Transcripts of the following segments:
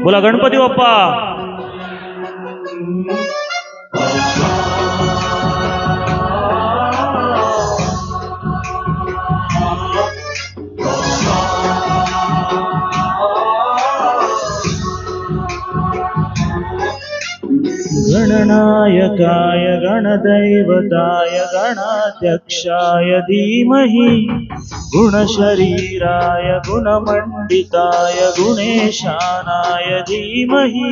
बोला गणपती बाप्पा। गणनायकाय गणदैवताय गणाध्यक्षाय धीमहि गुणशरीराय गुणमण्डिताय गुणेशानाय धीमहि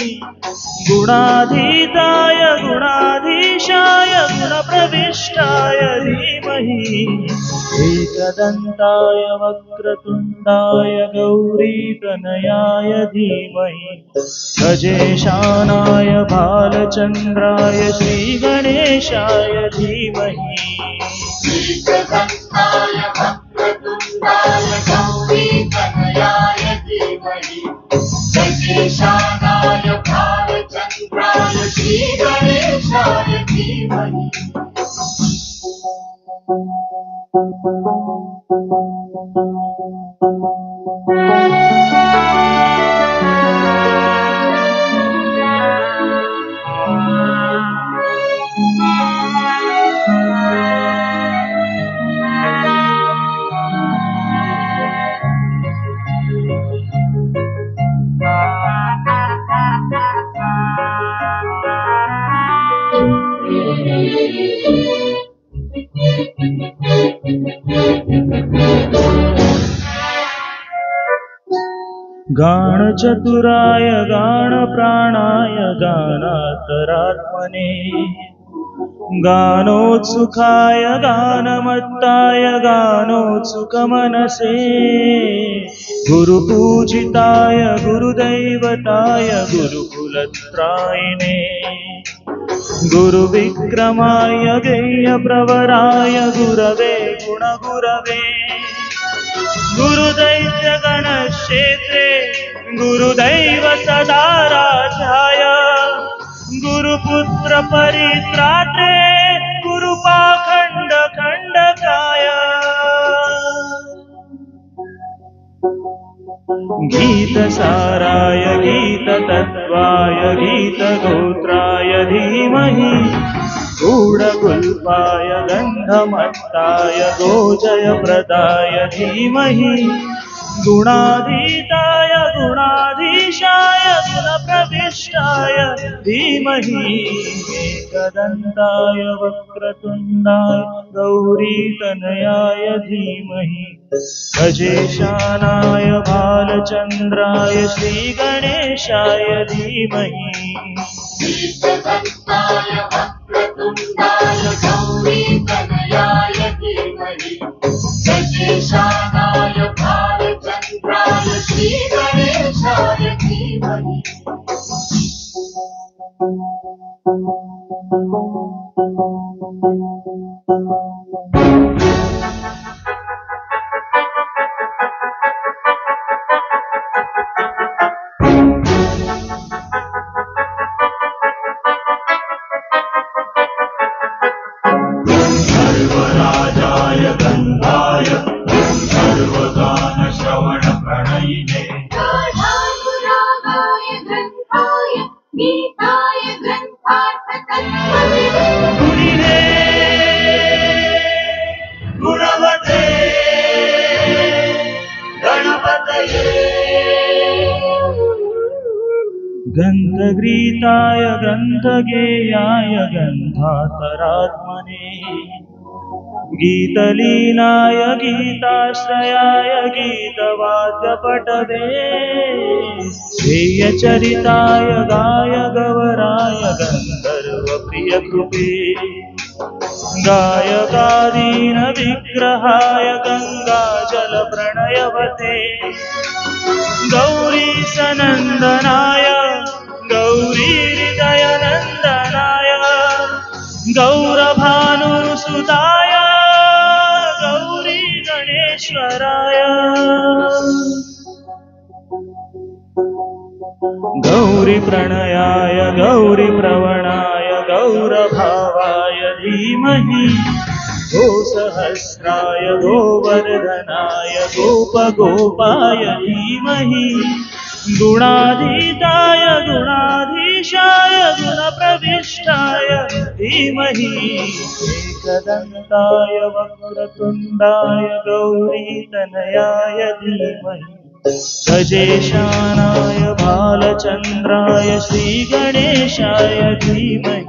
गुणाधीताय गुणाधीशाय गुणप्रविष्टाय धीमहि एकदन्ताय वक्रतुण्डाय गौरीतनयाय धीमहि गजेशानाय भालचन्द्राय श्रीगणेशाय धीमहि एकदन्ताय वक्रतुण्डाय गौरीतनयाय धीमहि गजेशानाय भालचन्द्राय श्रीगणेशाय धीमहि। गानचतुराय गानप्राणाय गानान्तरात्मने गानोत्सुकाय गानमत्ताय गानोत्सुकमनसे गुरुपूजिताय गुरुदैवताय गुरुकुलत्रायिणे गुरुविक्रमाय गेयप्रवराय गुरवे गुणगुरवे गुरुदैत्य गणक्षेत्रे गुरुदैव सदा राजाय गुरुपुत्र परित्रात्रे गुरुपाखण्ड खण्डकाय गीतसाराय गीततत्त्वाय गीतगोत्राय धीमहि गूढगुल्पाय गन्धमत्ताय गोजयप्रदाय धीमहि गुणाधीताय गुणाधीशाय गुणप्रविष्टाय धीमहि एकदन्ताय वक्रतुण्डाय गौरीतनयाय धीमहि गजेशानाय भालचन्द्राय श्रीगणेशाय धीमहि एकदन्ताय वक्रतुण्डाय गौरीतनयाय धीमहि गजेशानाय भालचन्द्राय श्रीगणेशाय धीमहि। सर्वराजाय गन्धाय सर्वगानश्रवणप्रणयिने गाढानुरागाय ग्रन्थाय गीताय ग्रन्थार्थतत्त्वविदे गुणिने गुणवते गणपतये गन्धगीताय गन्धगेयाय गन्धातरात्मने गीतलीनाय गीताश्रयाय गीतवाद्यपटवे ध्येयचरिताय गाय गवराय गन्धर्वप्रियकृपे गायकादीन विग्रहाय गङ्गाजलप्रणयवते गौरी सनन्दनाय गौरीहृदयनन्दनाय गौरभानुसुताय गौरी गणेश्वराय गौरी प्रणयाय गौरी प्रवणाय गौरभावाय धीमहि गोसहस्राय गोवर्धनाय गोपगोपाय धीमहि गुणाधीताय गुणाधीशाय गुणप्रविष्टाय धीमहि एकदन्ताय वक्रतुण्डाय गौरीतनयाय धीमहि गजेशानाय भालचन्द्राय श्रीगणेशाय धीमहि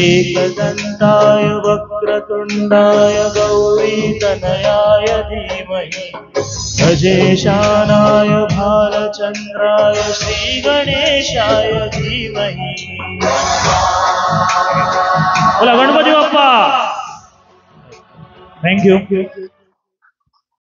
एकदन्ताय वक्रतुण्डाय गौरीतनयाय धीमहि गजेशानाय भालचन्द्राय श्रीगणेशाय धीमहि। बोला गणपती बाप्पा। थँक्यू।